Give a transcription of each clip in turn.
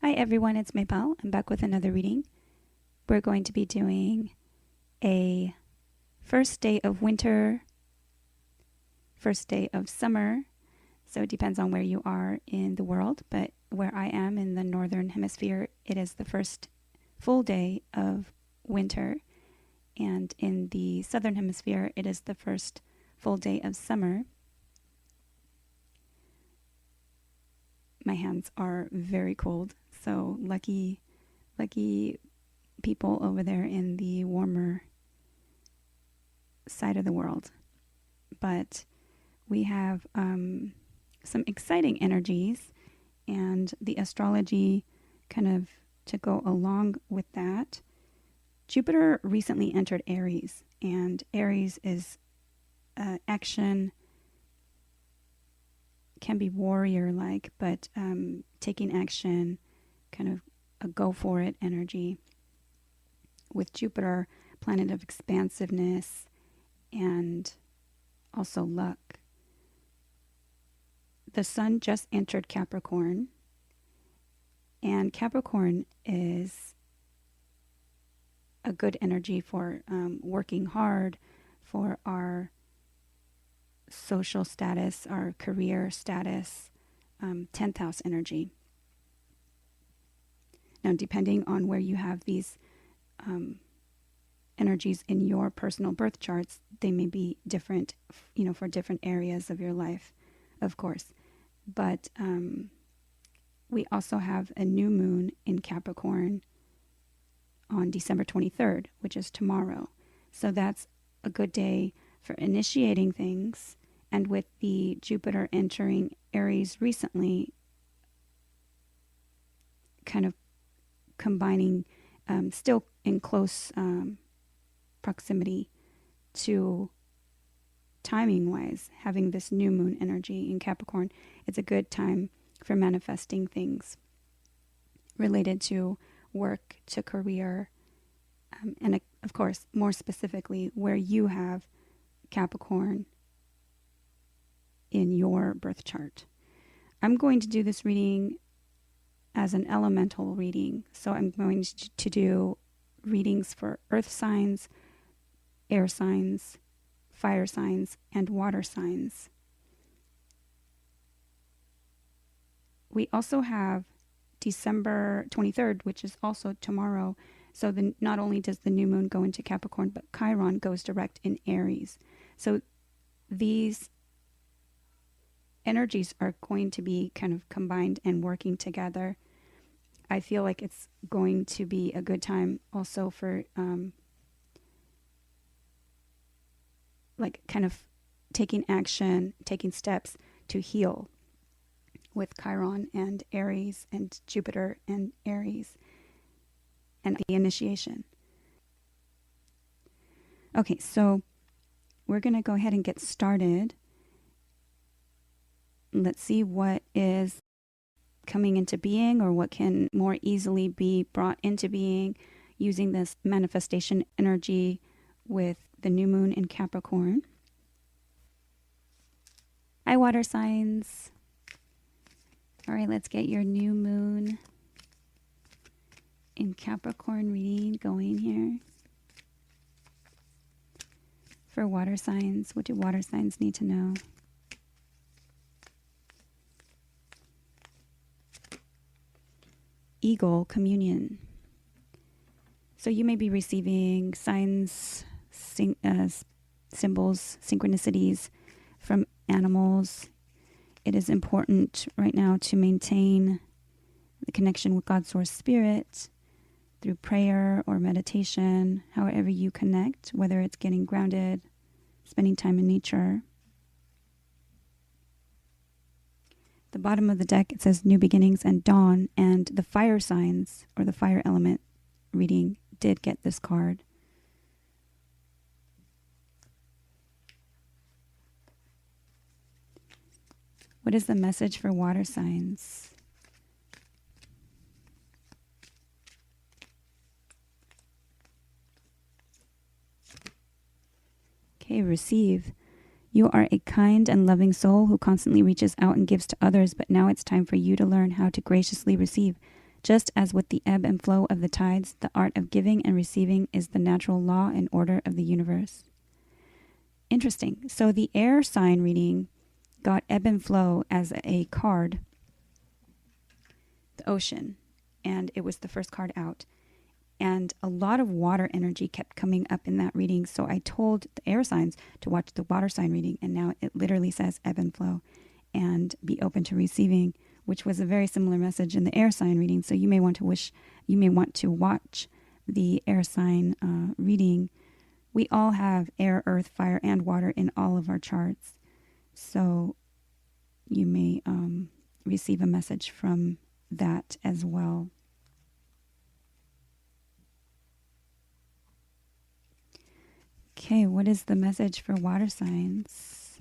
Hi everyone, it's Maybelle. I'm back with another reading. We're going to be doing a first day of winter, first day of summer. So it depends on where you are in the world, but where I am in the northern hemisphere, it is the first full day of winter. And in the southern hemisphere, it is the first full day of summer. My hands are very cold, so lucky people over there in the warmer side of the world. But we have some exciting energies, and the astrology kind of to go along with that. Jupiter recently entered Aries, and Aries is action, can be warrior-like, but taking action, kind of a go-for-it energy. With Jupiter, planet of expansiveness and also luck. The sun just entered Capricorn, and Capricorn is a good energy for working hard, for our social status, our career status, 10th house energy. Now, depending on where you have these energies in your personal birth charts, they may be different, for different areas of your life, of course. But we also have a new moon in Capricorn on December 23rd, which is tomorrow. So that's a good day for initiating things. And with the Jupiter entering Aries recently, kind of combining, still in close proximity to timing-wise, having this new moon energy in Capricorn, it's a good time for manifesting things related to work, to career, and of course, more specifically, where you have Capricorn in your birth chart. I'm going to do this reading as an elemental reading. So I'm going to do readings for earth signs, air signs, fire signs, and water signs. We also have December 23rd, which is also tomorrow. So not only does the new moon go into Capricorn, but Chiron goes direct in Aries. So these energies are going to be kind of combined and working together. I feel like it's going to be a good time also for like kind of taking action, taking steps to heal with Chiron and Aries and Jupiter and Aries and the initiation. Okay, so we're going to go ahead and get started. Let's see what is coming into being, or what can more easily be brought into being using this manifestation energy with the new moon in Capricorn. Hi, water signs. All right, let's get your new moon in Capricorn reading going here. For water signs, what do water signs need to know? Eagle communion. So you may be receiving signs, symbols, synchronicities from animals. It is important right now to maintain the connection with God's source spirit through prayer or meditation, however you connect, whether it's getting grounded, spending time in nature. The bottom of the deck, it says new beginnings and dawn, and the fire signs or the fire element reading did get this card. What is the message for water signs? Okay, receive. You are a kind and loving soul who constantly reaches out and gives to others, but now it's time for you to learn how to graciously receive. Just as with the ebb and flow of the tides, the art of giving and receiving is the natural law and order of the universe. Interesting. So the air sign reading got ebb and flow as a card, the ocean, and it was the first card out. And a lot of water energy kept coming up in that reading. So I told the air signs to watch the water sign reading. And now it literally says ebb and flow and be open to receiving, which was a very similar message in the air sign reading. So you may want to watch the air sign reading. We all have air, earth, fire, and water in all of our charts. So you may receive a message from that as well. Okay, what is the message for water signs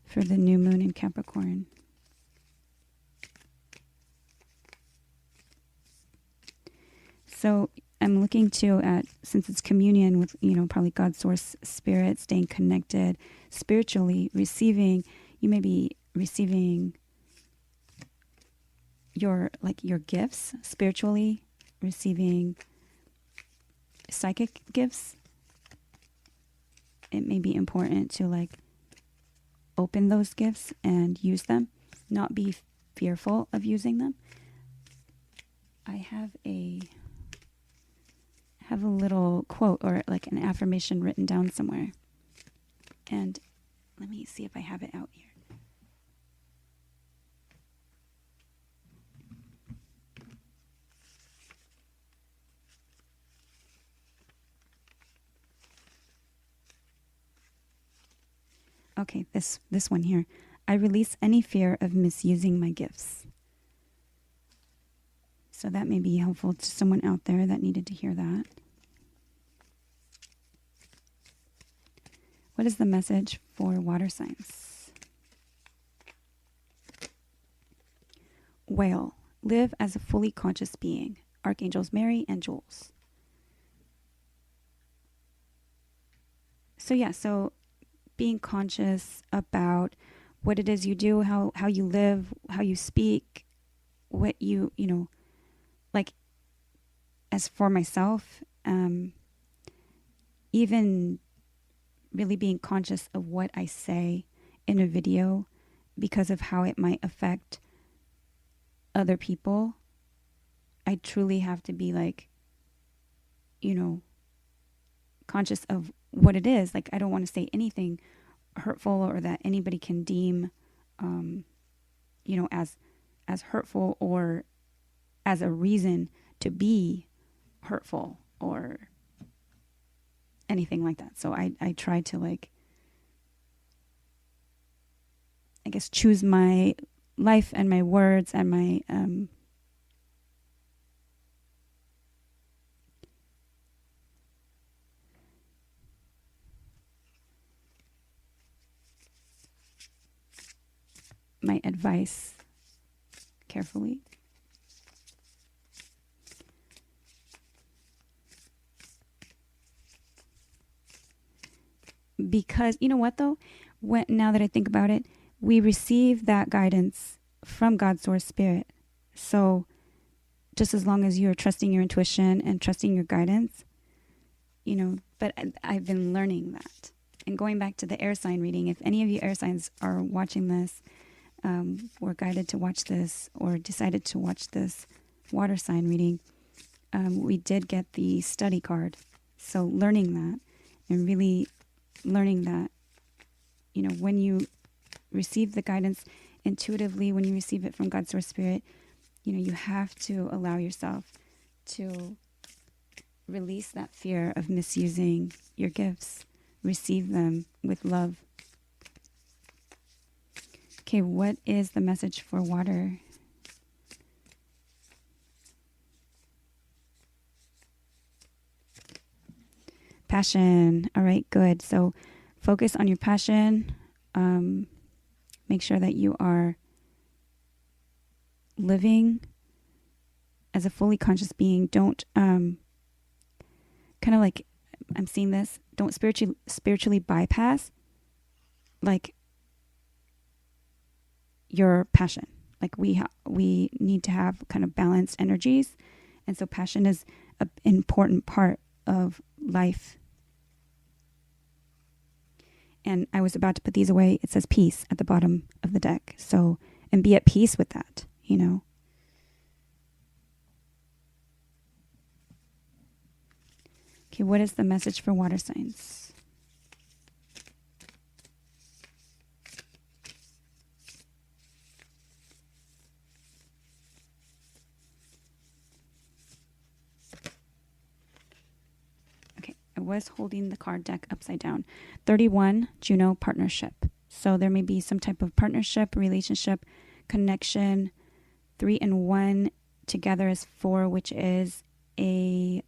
for the new moon in Capricorn? So I'm looking at, since it's communion with, probably God's source spirit, staying connected spiritually, receiving, you may be receiving your gifts spiritually, receiving psychic gifts. It may be important to open those gifts and use them, not be fearful of using them. I have a little quote or an affirmation written down somewhere. And let me see if I have it out here. Okay, this one here. I release any fear of misusing my gifts. So that may be helpful to someone out there that needed to hear that. What is the message for water signs? Whale. Live as a fully conscious being. Archangels Mary and Jules. So being conscious about what it is you do, how you live, how you speak, what you as for myself, even really being conscious of what I say in a video because of how it might affect other people. I truly have to be conscious of what it is. I don't want to say anything hurtful or that anybody can deem, as hurtful or as a reason to be hurtful or anything like that. So I try to choose my life and my words and my advice carefully. Because, you know what though? Now that I think about it, we receive that guidance from God's source spirit. So just as long as you're trusting your intuition and trusting your guidance, but I've been learning that. And going back to the air sign reading, if any of you air signs are watching this, were guided to watch this or decided to watch this water sign reading, we did get the study card. So learning that and really learning that, when you receive the guidance intuitively, when you receive it from God's source spirit, you have to allow yourself to release that fear of misusing your gifts. Receive them with love. Okay, what is the message for water? Passion. All right, good. So focus on your passion. Make sure that you are living as a fully conscious being. Don't kind of I'm seeing this. Don't spiritually bypass your passion. Like we need to have kind of balanced energies. And so passion is an important part of life. And I was about to put these away. It says peace at the bottom of the deck. So, and be at peace with that, you know. Okay, what is the message for water signs? I was holding the card deck upside down. 31, Juno, partnership. So there may be some type of partnership, relationship, connection. 3 and 1 together is 4, which is a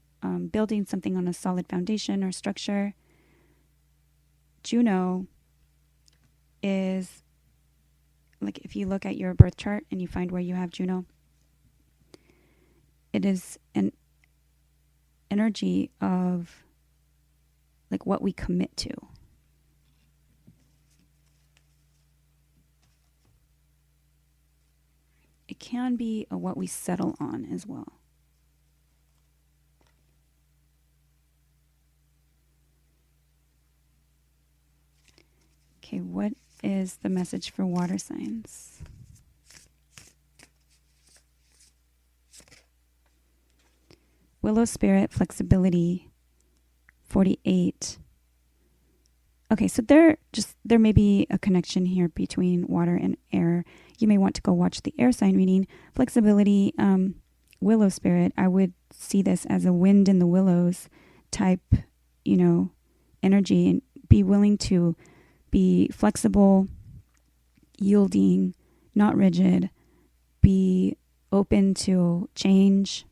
building something on a solid foundation or structure. Juno is, like, if you look at your birth chart and you find where you have Juno, it is an energy of like what we commit to. It can be what we settle on as well. Okay, what is the message for water signs? Willow spirit, flexibility, 48. Okay, so there may be a connection here between water and air. You may want to go watch the air sign reading. Flexibility, willow spirit, I would see this as a wind in the willows type, you know, energy, and be willing to be flexible, yielding, not rigid, be open to change.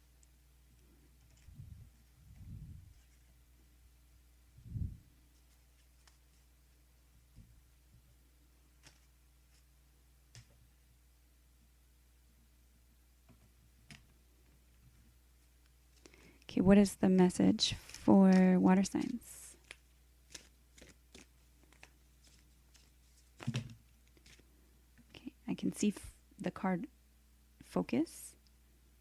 Okay, what is the message for water signs? Okay, I can see the card focus,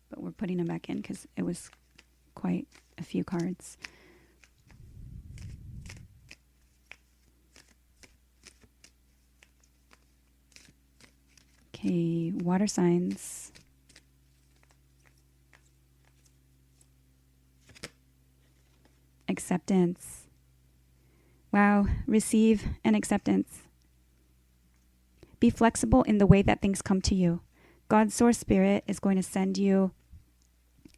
but we're putting them back in because it was quite a few cards. Okay, water signs. Acceptance. Wow, receive and acceptance. Be flexible in the way that things come to you. God's source spirit is going to send you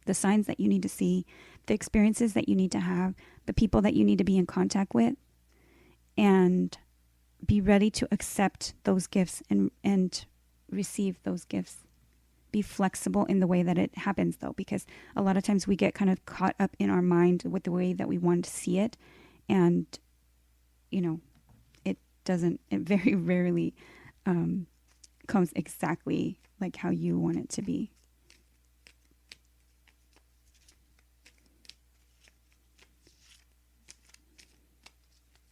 the signs that you need to see, the experiences that you need to have, the people that you need to be in contact with, and be ready to accept those gifts and receive those gifts. Be flexible in the way that it happens, though, because a lot of times we get kind of caught up in our mind with the way that we want to see it. And, you know, it very rarely comes exactly like how you want it to be.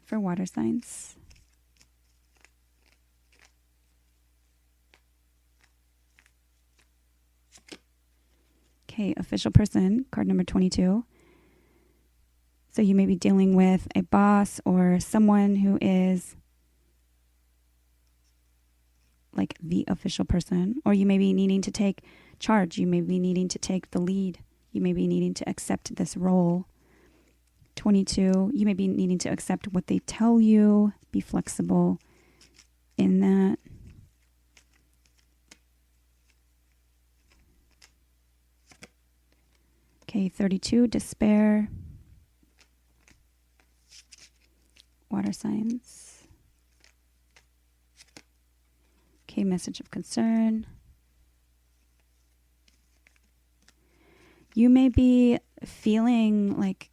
For water signs. Okay, official person, card number 22. So you may be dealing with a boss or someone who is like the official person, or you may be needing to take charge. You may be needing to take the lead. You may be needing to accept this role. 22, you may be needing to accept what they tell you. Be flexible in that. Okay, 32, despair. Water signs. Okay, message of concern. You may be feeling like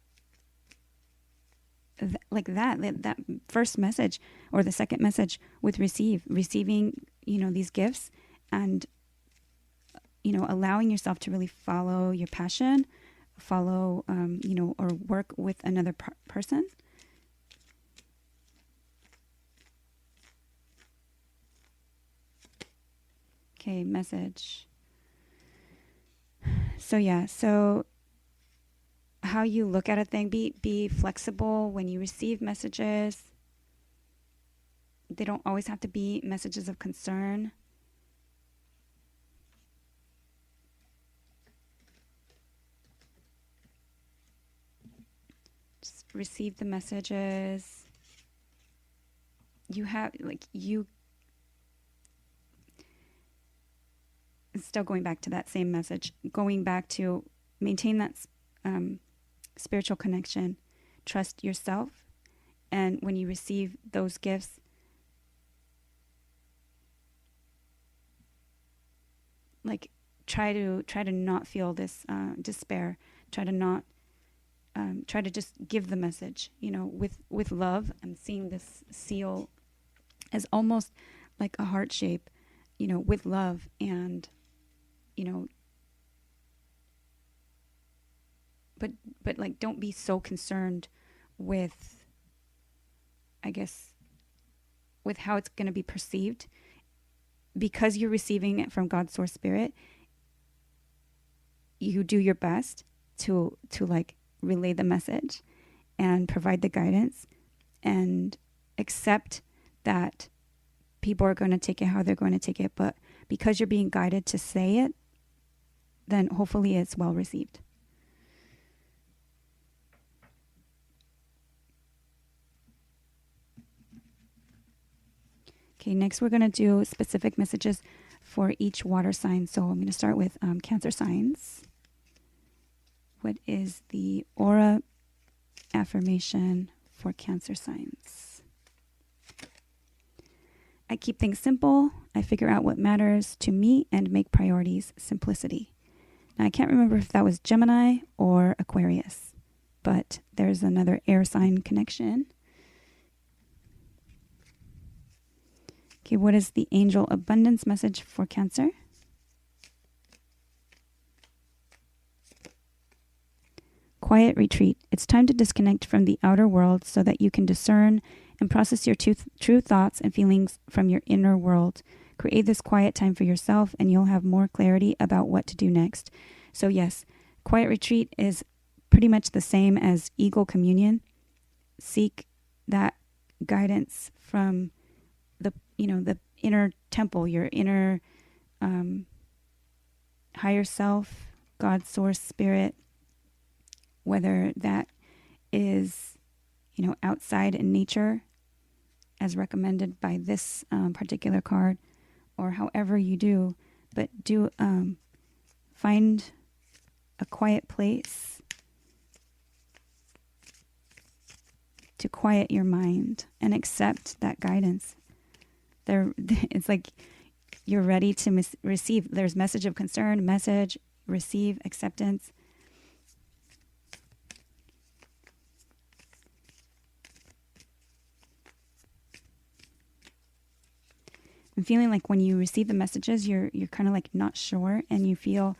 that first message or the second message with receiving, you know, these gifts, and, you know, allowing yourself to really follow your passion, follow, you know, or work with another person. Okay, message. So yeah, so how you look at a thing, be flexible when you receive messages. They don't always have to be messages of concern. Just receive the messages. You have, still going back to that same message, going back to maintain that spiritual connection, trust yourself. And when you receive those gifts, try to not feel this despair. Try to just give the message, with love. I'm seeing this seal as almost like a heart shape, with love, and but don't be so concerned with, I guess, with how it's going to be perceived, because you're receiving it from God's source spirit. You do your best to relay the message and provide the guidance, and accept that people are going to take it how they're going to take it. But because you're being guided to say it, then hopefully it's well received. Okay, next we're going to do specific messages for each water sign. So I'm going to start with Cancer signs. What is the aura affirmation for Cancer signs? I keep things simple. I figure out what matters to me and make priorities simplicity. Now, I can't remember if that was Gemini or Aquarius, but there's another air sign connection. Okay, what is the angel abundance message for Cancer? Quiet retreat. It's time to disconnect from the outer world so that you can discern and process your true thoughts and feelings from your inner world. Create this quiet time for yourself and you'll have more clarity about what to do next. So yes, quiet retreat is pretty much the same as eagle communion. Seek that guidance from the inner temple, your inner higher self, God's source spirit, whether that is, outside in nature as recommended by this particular card, or however you do, but do find a quiet place to quiet your mind and accept that guidance. It's like you're ready to receive. There's message of concern, message, receive, acceptance. I'm feeling like when you receive the messages, you're kind of like not sure, and you feel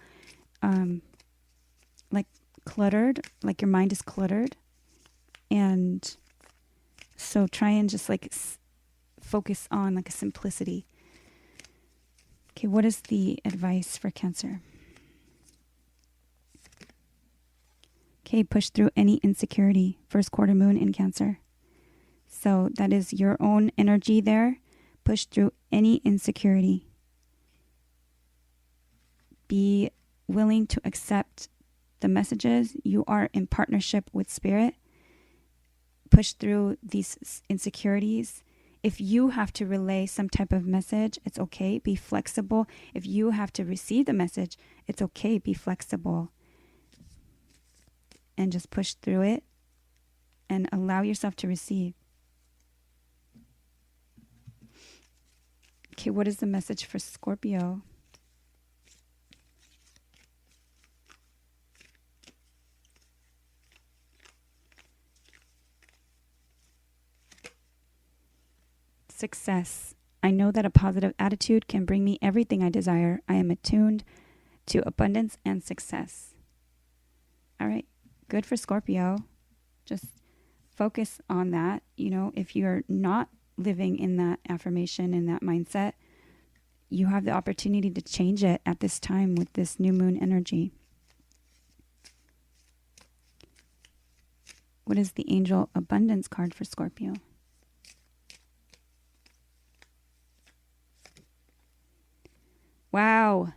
like cluttered, like your mind is cluttered. And so try and just focus on like a simplicity. Okay, what is the advice for Cancer? Okay, push through any insecurity. First quarter moon in Cancer. So that is your own energy there. Push through any insecurity. Be willing to accept the messages. You are in partnership with Spirit. Push through these insecurities. If you have to relay some type of message, it's okay. Be flexible. If you have to receive the message, it's okay. Be flexible. And just push through it and allow yourself to receive. Okay, what is the message for Scorpio? Success. I know that a positive attitude can bring me everything I desire. I am attuned to abundance and success. All right, good for Scorpio. Just focus on that. If you're not living in that affirmation, in that mindset, you have the opportunity to change it at this time with this new moon energy. What is the Angel Abundance card for Scorpio? Wow.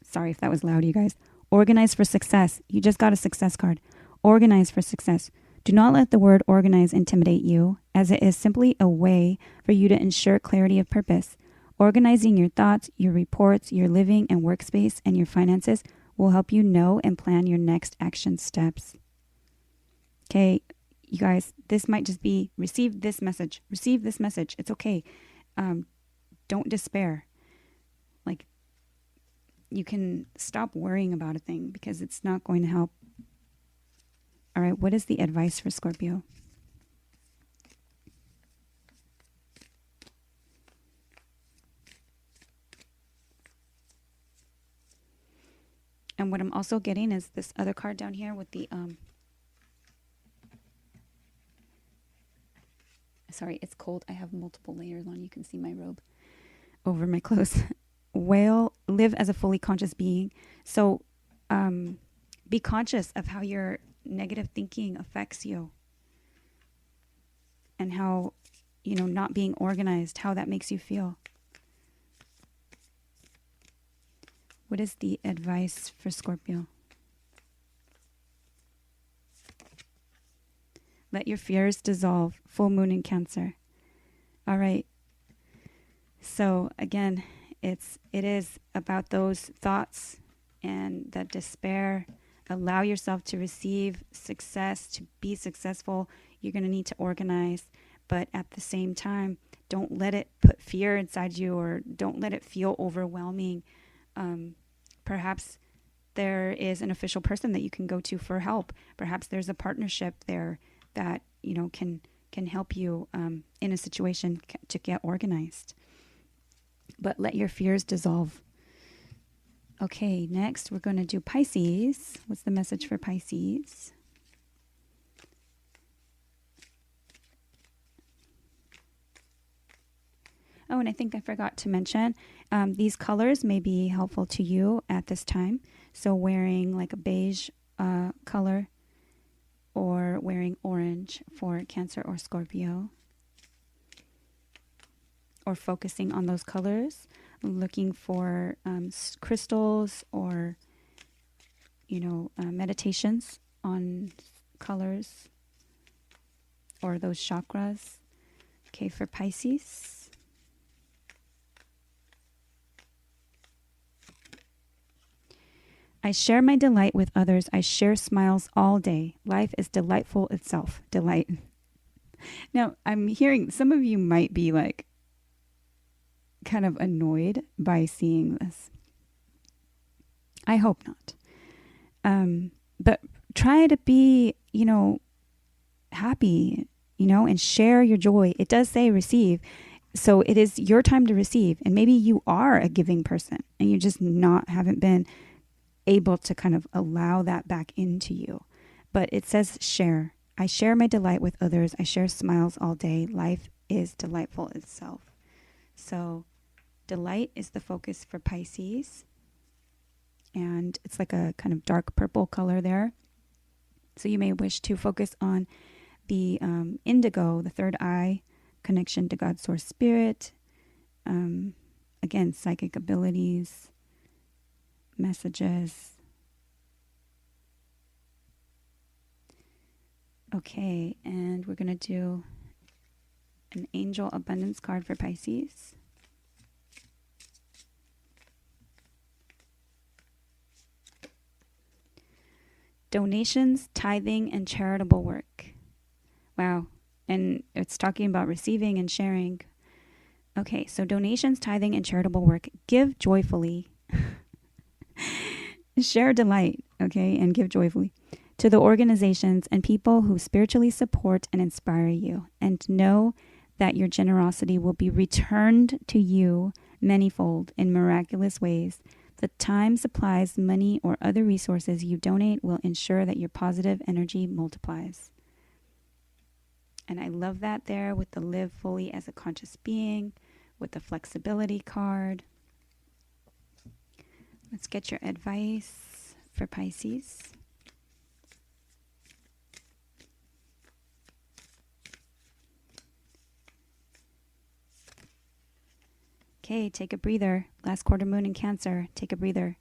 Sorry if that was loud, you guys. Organize for success. You just got a success card. Organize for success. Do not let the word organize intimidate you, as it is simply a way for you to ensure clarity of purpose. Organizing your thoughts, your reports, your living and workspace, and your finances will help you know and plan your next action steps. Okay, you guys, this might just be receive this message. Receive this message. It's okay. Don't despair. Like, you can stop worrying about a thing because it's not going to help. All right, what is the advice for Scorpio? And what I'm also getting is this other card down here with the sorry, it's cold. I have multiple layers on. You can see my robe over my clothes. Live as a fully conscious being. So be conscious of how your negative thinking affects you and how, not being organized, how that makes you feel. What is the advice for Scorpio? Let your fears dissolve. Full moon in Cancer. All right. So again, it is about those thoughts and that despair. Allow yourself to receive success, to be successful. You're going to need to organize, but at the same time, don't let it put fear inside you, or don't let it feel overwhelming. Perhaps there is an official person that you can go to for help. Perhaps there's a partnership there that can help you in a situation to get organized. But let your fears dissolve. Okay, next we're going to do Pisces. What's the message for Pisces? Oh, and I think I forgot to mention, these colors may be helpful to you at this time. So wearing like a beige color, or wearing orange for Cancer or Scorpio, or focusing on those colors, looking for crystals or, meditations on colors or those chakras. Okay, for Pisces. I share my delight with others. I share smiles all day. Life is delightful itself. Delight. Now, I'm hearing some of you might be like kind of annoyed by seeing this. I hope not. But try to be, happy, and share your joy. It does say receive. So it is your time to receive. And maybe you are a giving person and you just haven't been able to kind of allow that back into you. But it says share. I share my delight with others. I share smiles all day. Life is delightful itself. So delight is the focus for Pisces. And it's like a kind of dark purple color there. So you may wish to focus on the indigo, the third eye, connection to God's source spirit. Again, psychic abilities, messages. Okay, and we're going to do an angel abundance card for Pisces. Donations, tithing, and charitable work. Wow. And it's talking about receiving and sharing. Okay, so donations, tithing, and charitable work. Give joyfully. Share delight, okay, and give joyfully to the organizations and people who spiritually support and inspire you. And know that your generosity will be returned to you manyfold in miraculous ways. The time, supplies, money, or other resources you donate will ensure that your positive energy multiplies. And I love that there with the live fully as a conscious being, with the flexibility card. Let's get your advice for Pisces. Okay, take a breather. Last quarter moon in Cancer. Take a breather.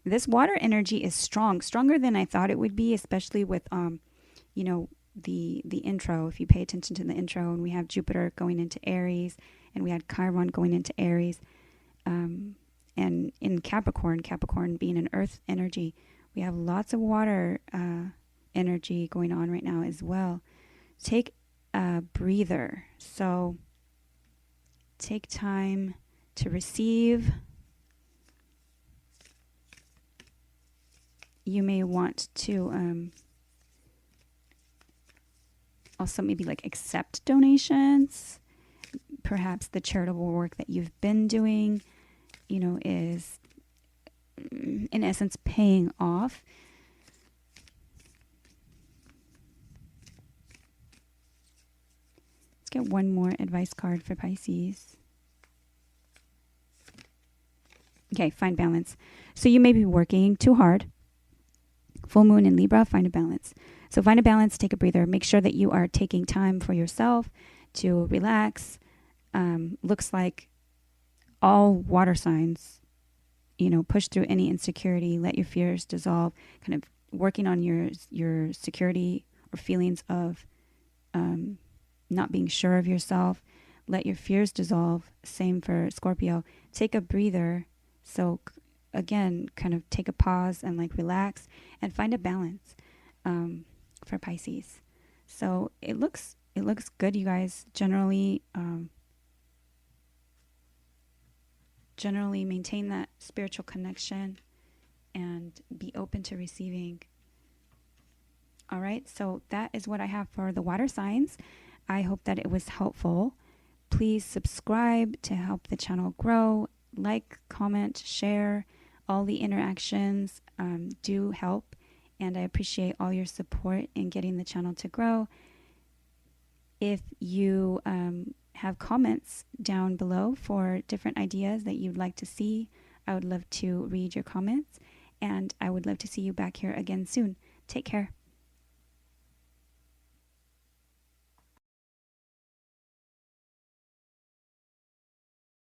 This water energy is strong, stronger than I thought it would be, especially with, you know, the intro. If you pay attention to the intro, and we have Jupiter going into Aries, and we had Chiron going into Aries, and in Capricorn being an earth energy, we have lots of water energy going on right now as well. Take a breather. So take time to receive. You may want to also maybe like accept donations. Perhaps the charitable work that you've been doing, you know, is in essence paying off. Let's get one more advice card for Pisces. Okay, find balance. So you may be working too hard. Full moon in Libra, find a balance. So find a balance, take a breather. Make sure that you are taking time for yourself to relax. Looks like all water signs, you know, push through any insecurity, let your fears dissolve, kind of working on your security or feelings of not being sure of yourself. Let your fears dissolve. Same for Scorpio. Take a breather. So again, kind of take a pause and like relax and find a balance for Pisces. So it looks good, you guys. Generally maintain that spiritual connection and be open to receiving. All right, so that is what I have for the water signs. I hope that it was helpful. Please subscribe to help the channel grow. Like, comment, share. All the interactions do help, and I appreciate all your support in getting the channel to grow. If you have comments down below for different ideas that you'd like to see, I would love to read your comments, and I would love to see you back here again soon. Take care.